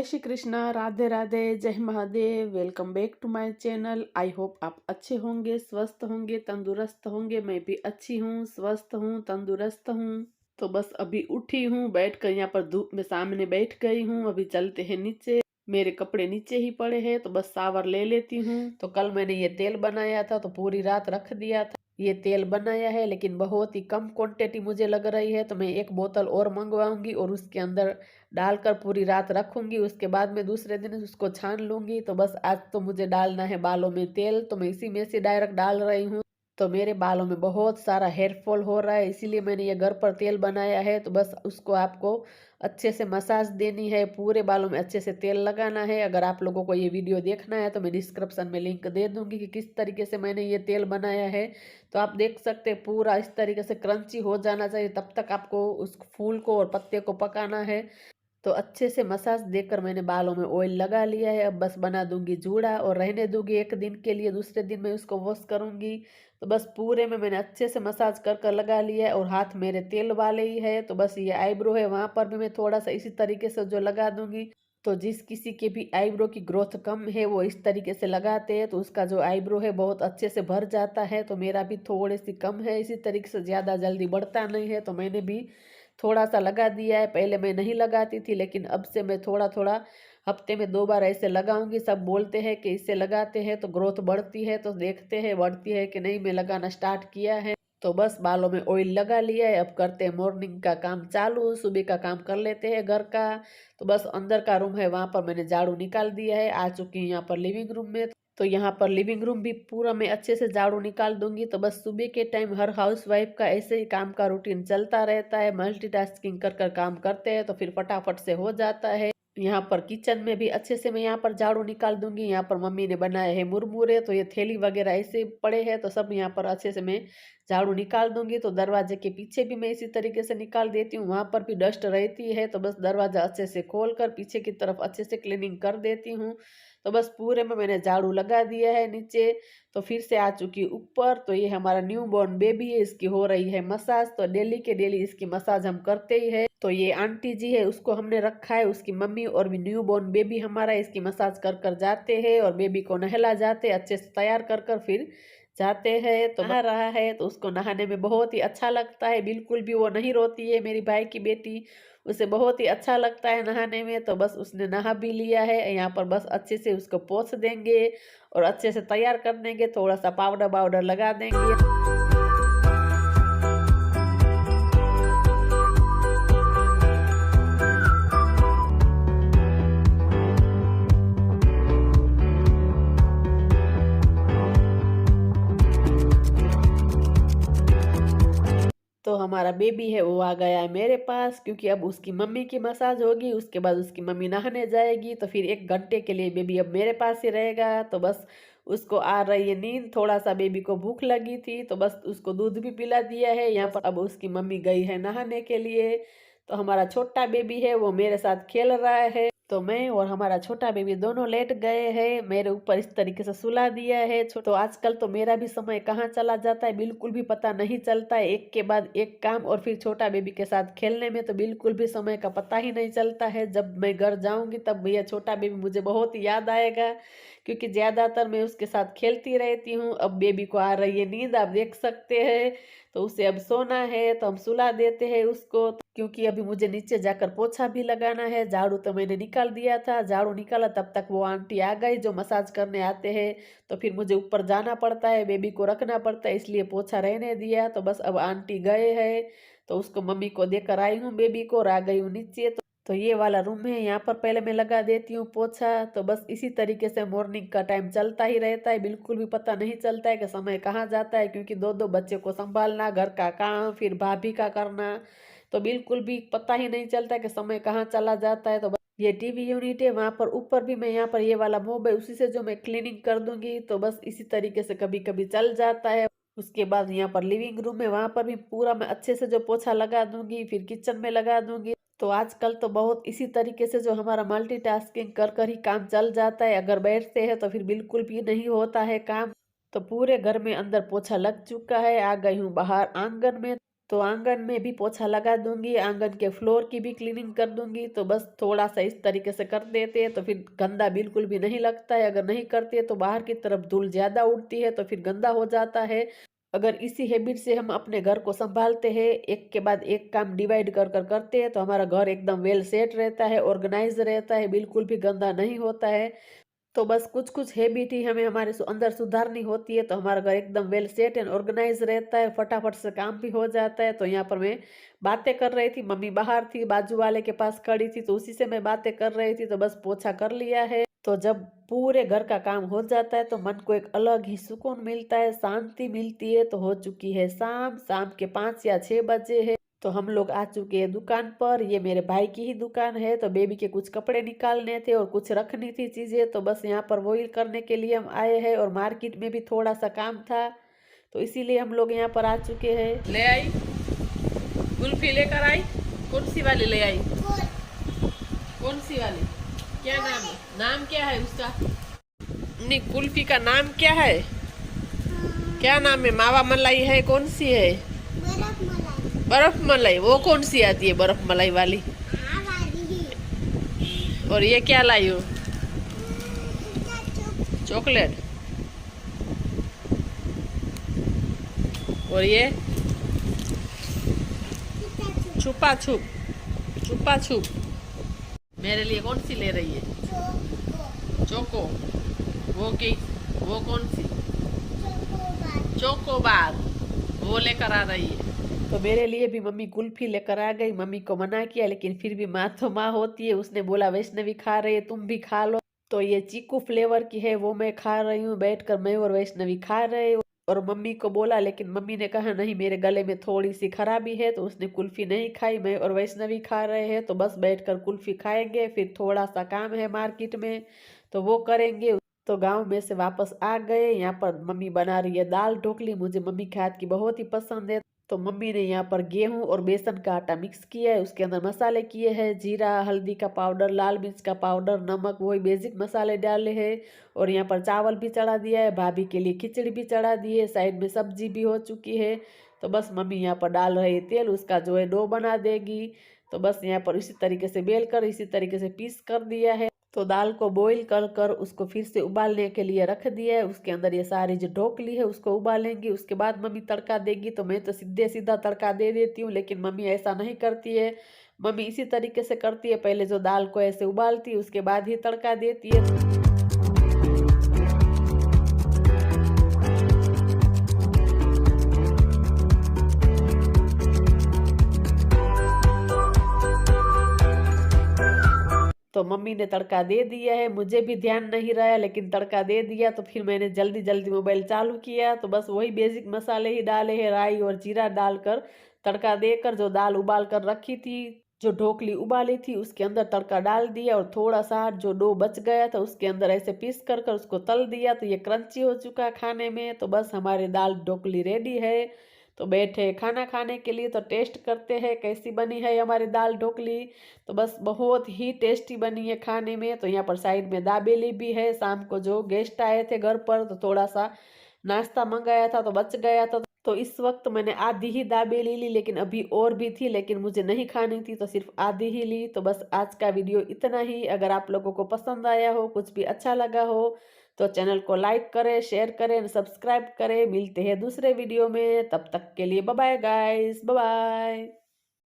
जय श्री कृष्णा, राधे राधे, जय Mahadev. Welcome back to my channel. I hope आप अच्छे होंगे, स्वस्थ होंगे, तंदुरुस्त होंगे। मैं भी अच्छी हूँ, स्वस्थ हूँ, तंदुरुस्त हूँ। तो बस अभी उठी हूँ, बैठ कर यहाँ पर धूप में सामने बैठ गई हूँ। अभी चलते हैं नीचे, मेरे कपड़े नीचे ही पड़े हैं तो बस शावर ले लेती हूँ। तो कल मैंने ये तेल बनाया था तो पूरी रात रख दिया था। ये तेल बनाया है लेकिन बहुत ही कम क्वांटिटी मुझे लग रही है, तो मैं एक बोतल और मंगवाऊंगी और उसके अंदर डालकर पूरी रात रखूंगी। उसके बाद मैं दूसरे दिन उसको छान लूंगी। तो बस आज तो मुझे डालना है बालों में तेल, तो मैं इसी में से डायरेक्ट डाल रही हूँ। तो मेरे बालों में बहुत सारा हेयर फॉल हो रहा है, इसीलिए मैंने ये घर पर तेल बनाया है। तो बस उसको आपको अच्छे से मसाज देनी है, पूरे बालों में अच्छे से तेल लगाना है। अगर आप लोगों को ये वीडियो देखना है तो मैं डिस्क्रिप्शन में लिंक दे दूंगी कि किस तरीके से मैंने ये तेल बनाया है। तो आप देख सकते हैं पूरा इस तरीके से क्रंची हो जाना चाहिए, तब तक आपको उस फूल को और पत्ते को पकाना है। तो अच्छे से मसाज देकर मैंने बालों में ऑयल लगा लिया है। अब बस बना दूंगी जूड़ा और रहने दूंगी एक दिन के लिए, दूसरे दिन मैं उसको वॉश करूंगी। तो बस पूरे में मैंने अच्छे से मसाज कर कर लगा लिया है और हाथ मेरे तेल वाले ही है। तो बस ये आईब्रो है, वहां पर भी मैं थोड़ा सा इसी तरीके से जो लगा दूंगी। तो जिस किसी के भी आईब्रो की ग्रोथ कम है वो इस तरीके से लगाते हैं तो उसका जो आईब्रो है बहुत अच्छे से भर जाता है। तो मेरा भी थोड़ी सी कम है, इसी तरीके से ज़्यादा जल्दी बढ़ता नहीं है। तो मैंने भी थोड़ा सा लगा दिया है। पहले मैं नहीं लगाती थी लेकिन अब से मैं थोड़ा थोड़ा हफ्ते में 2 बार ऐसे लगाऊंगी। सब बोलते हैं कि इससे लगाते हैं तो ग्रोथ बढ़ती है, तो देखते हैं बढ़ती है कि नहीं। मैं लगाना स्टार्ट किया है। तो बस बालों में ऑयल लगा लिया है, अब करते हैं मॉर्निंग का काम चालू। सुबह का काम कर लेते हैं घर का। तो बस अंदर का रूम है वहां पर मैंने झाड़ू निकाल दिया है। आ चुकी हूँ यहाँ पर लिविंग रूम में। तो यहाँ पर लिविंग रूम भी पूरा मैं अच्छे से झाड़ू निकाल दूंगी। तो बस सुबह के टाइम हर हाउस वाइफ का ऐसे ही काम का रूटीन चलता रहता है, मल्टीटास्किंग कर कर काम करते हैं तो फिर फटाफट से हो जाता है। यहाँ पर किचन में भी अच्छे से मैं यहाँ पर झाड़ू निकाल दूंगी। यहाँ पर मम्मी ने बनाए हैं मुरमुरे, तो ये थैली वगैरह ऐसे पड़े हैं तो सब यहाँ पर अच्छे से मैं झाड़ू निकाल दूंगी। तो दरवाजे के पीछे भी मैं इसी तरीके से निकाल देती हूँ, वहां पर भी डस्ट रहती है। तो बस दरवाजा अच्छे से खोल कर पीछे की तरफ अच्छे से क्लीनिंग कर देती हूँ। तो बस पूरे में मैंने झाड़ू लगा दिया है नीचे। तो फिर से आ चुकी ऊपर। तो ये हमारा न्यू बॉर्न बेबी है, इसकी हो रही है मसाज। तो डेली के डेली इसकी मसाज हम करते ही है। तो ये आंटी जी है, उसको हमने रखा है, उसकी मम्मी और भी न्यू बॉर्न बेबी हमारा इसकी मसाज कर कर जाते हैं और बेबी को नहला जाते, अच्छे से तैयार कर कर फिर जाते हैं। तो नहा रहा है तो उसको नहाने में बहुत ही अच्छा लगता है, बिल्कुल भी वो नहीं रोती है। मेरी भाई की बेटी, उसे बहुत ही अच्छा लगता है नहाने में। तो बस उसने नहा भी लिया है। यहाँ पर बस अच्छे से उसको पोंछ देंगे और अच्छे से तैयार कर देंगे, थोड़ा सा पाउडर वाउडर लगा देंगे। तो हमारा बेबी है वो आ गया है मेरे पास, क्योंकि अब उसकी मम्मी की मसाज होगी, उसके बाद उसकी मम्मी नहाने जाएगी। तो फिर 1 घंटे के लिए बेबी अब मेरे पास ही रहेगा। तो बस उसको आ रही है नींद, थोड़ा सा बेबी को भूख लगी थी तो बस उसको दूध भी पिला दिया है। यहाँ पर अब उसकी मम्मी गई है नहाने के लिए। तो हमारा छोटा बेबी है वो मेरे साथ खेल रहा है। तो मैं और हमारा छोटा बेबी दोनों लेट गए हैं, मेरे ऊपर इस तरीके से सुला दिया है। तो आजकल तो मेरा भी समय कहाँ चला जाता है बिल्कुल भी पता नहीं चलता है, एक के बाद एक काम और फिर छोटा बेबी के साथ खेलने में तो बिल्कुल भी समय का पता ही नहीं चलता है। जब मैं घर जाऊंगी तब भैया छोटा बेबी मुझे बहुत याद आएगा, क्योंकि ज्यादातर मैं उसके साथ खेलती रहती हूँ। अब बेबी को आ रही है नींद, आप देख सकते हैं। तो उसे अब सोना है तो हम सुला देते हैं उसको, क्योंकि अभी मुझे नीचे जाकर पोछा भी लगाना है। झाड़ू तो मैंने निकाल दिया था, झाड़ू निकाला तब तक वो आंटी आ गई जो मसाज करने आते हैं। तो फिर मुझे ऊपर जाना पड़ता है, बेबी को रखना पड़ता है, इसलिए पोछा रहने दिया। तो बस अब आंटी गए हैं तो उसको मम्मी को देकर आई हूँ बेबी को और आ गई हूँ नीचे। तो ये वाला रूम है, यहाँ पर पहले मैं लगा देती हूँ पोछा। तो बस इसी तरीके से मॉर्निंग का टाइम चलता ही रहता है, बिल्कुल भी पता नहीं चलता है कि समय कहाँ जाता है, क्योंकि 2 2 बच्चे को संभालना, घर का काम, फिर भाभी का करना, तो बिल्कुल भी पता ही नहीं चलता है कि समय कहाँ चला जाता है। तो बस ये टीवी यूनिट है, वहां पर ऊपर भी मैं यहाँ पर ये वाला मोब है, उसी से जो मैं क्लीनिंग कर दूंगी। तो बस इसी तरीके से कभी कभी चल जाता है। उसके बाद यहाँ पर लिविंग रूम है, वहां पर भी पूरा मैं अच्छे से जो पोछा लगा दूंगी, फिर किचन में लगा दूंगी। तो आजकल तो बहुत इसी तरीके से जो हमारा मल्टीटास्किंग कर कर ही काम चल जाता है, अगर बैठते हैं तो फिर बिल्कुल भी नहीं होता है काम। तो पूरे घर में अंदर पोछा लग चुका है, आ गई हूँ बाहर आंगन में। तो आंगन में भी पोछा लगा दूंगी, आंगन के फ्लोर की भी क्लीनिंग कर दूंगी। तो बस थोड़ा सा इस तरीके से कर देते हैं तो फिर गंदा बिल्कुल भी नहीं लगता है। अगर नहीं करते तो बाहर की तरफ धूल ज्यादा उड़ती है तो फिर गंदा हो जाता है। अगर इसी हैबिट से हम अपने घर को संभालते हैं, एक के बाद एक काम डिवाइड कर कर करते हैं, तो हमारा घर एकदम वेल सेट रहता है, ऑर्गेनाइज रहता है, बिल्कुल भी गंदा नहीं होता है। तो बस कुछ कुछ हैबिट ही हमें हमारे अंदर सुधारनी होती है, तो हमारा घर एकदम वेल सेट एंड ऑर्गेनाइज रहता है, फटाफट से काम भी हो जाता है। तो यहाँ पर मैं बातें कर रही थी, मम्मी बाहर थी, बाजू वाले के पास खड़ी थी, तो उसी से मैं बातें कर रही थी। तो बस पोछा कर लिया है। तो जब पूरे घर का काम हो जाता है तो मन को एक अलग ही सुकून मिलता है, शांति मिलती है। तो हो चुकी है शाम, शाम के 5 या 6 बजे है। तो हम लोग आ चुके हैं दुकान पर। ये मेरे भाई की ही दुकान है। तो बेबी के कुछ कपड़े निकालने थे और कुछ रखनी थी चीजें, तो बस यहाँ पर वही करने के लिए हम आए हैं। और मार्केट में भी थोड़ा सा काम था, तो इसीलिए हम लोग यहाँ पर आ चुके हैं। ले आई कुल्फी, लेकर आई। कौन सी वाली ले आई? कौन सी वाली? क्या नाम है? नाम क्या है उसका? नहीं, कुल्फी का नाम क्या है? क्या नाम है? मावा मलाई है? कौन सी है? बर्फ मलाई। वो कौन सी आती है बर्फ मलाई वाली? और ये क्या लाई हो? चॉकलेट। और ये छुपा छुप। छुपा छुप मेरे लिए कौन सी ले रही है? चोको। वो कौन सी? चोकोबार। वो लेकर आ रही है। तो मेरे लिए भी मम्मी कुल्फी लेकर आ गई। मम्मी को मना किया, लेकिन फिर भी माँ तो माँ होती है, उसने बोला वैष्णवी खा रही है, तुम भी खा लो। तो ये चीकू फ्लेवर की है, वो मैं खा रही हूँ बैठकर। मैं और वैष्णवी खा रहे। और मम्मी को बोला, लेकिन मम्मी ने कहा नहीं, मेरे गले में थोड़ी सी खराबी है, तो उसने कुल्फी नहीं खाई। मैं और वैष्णवी खा रहे हैं। तो बस बैठकर कुल्फी खाएंगे, फिर थोड़ा सा काम है मार्केट में, तो वो करेंगे। तो गांव में से वापस आ गए। यहाँ पर मम्मी बना रही है दाल ढोकली। मुझे मम्मी के हाथ की बहुत ही पसंद है। तो मम्मी ने यहाँ पर गेहूं और बेसन का आटा मिक्स किया है, उसके अंदर मसाले किए हैं, जीरा, हल्दी का पाउडर, लाल मिर्च का पाउडर, नमक, वही बेसिक मसाले डाले हैं। और यहाँ पर चावल भी चढ़ा दिया है, भाभी के लिए खिचड़ी भी चढ़ा दी है, साइड में सब्जी भी हो चुकी है। तो बस मम्मी यहाँ पर डाल रही है तेल, उसका जो है डो बना देगी। तो बस यहाँ पर इसी तरीके से बेल कर, इसी तरीके से पीस कर दिया है। तो दाल को बॉईल कर कर उसको फिर से उबालने के लिए रख दिया है। उसके अंदर ये सारी जो ढोकली है उसको उबालेंगी, उसके बाद मम्मी तड़का देगी। तो मैं तो सीधे सीधा तड़का दे देती हूँ, लेकिन मम्मी ऐसा नहीं करती है। मम्मी इसी तरीके से करती है, पहले जो दाल को ऐसे उबालती है उसके बाद ही तड़का देती है। तो मम्मी ने तड़का दे दिया है, मुझे भी ध्यान नहीं रहा, लेकिन तड़का दे दिया। तो फिर मैंने जल्दी जल्दी मोबाइल चालू किया। तो बस वही बेसिक मसाले ही डाले हैं, राई और जीरा डालकर तड़का देकर जो दाल उबाल कर रखी थी, जो ढोकली उबाली थी, उसके अंदर तड़का डाल दिया। और थोड़ा सा जो डो बच गया था उसके अंदर ऐसे पीस कर कर उसको तल दिया। तो ये क्रंची हो चुका खाने में। तो बस हमारी दाल ढोकली रेडी है। तो बैठे खाना खाने के लिए, तो टेस्ट करते हैं कैसी बनी है हमारी दाल ढोकली। तो बस बहुत ही टेस्टी बनी है खाने में। तो यहाँ पर साइड में दाबेली भी है, शाम को जो गेस्ट आए थे घर पर, तो थोड़ा सा नाश्ता मंगाया था तो बच गया था। तो इस वक्त मैंने आधी ही दाबेली ली, लेकिन अभी और भी थी, लेकिन मुझे नहीं खानी थी तो सिर्फ आधी ही ली। तो बस आज का वीडियो इतना ही। अगर आप लोगों को पसंद आया हो, कुछ भी अच्छा लगा हो, तो चैनल को लाइक करें, शेयर करें, सब्सक्राइब करें। मिलते हैं दूसरे वीडियो में, तब तक के लिए bye bye guys, bye bye.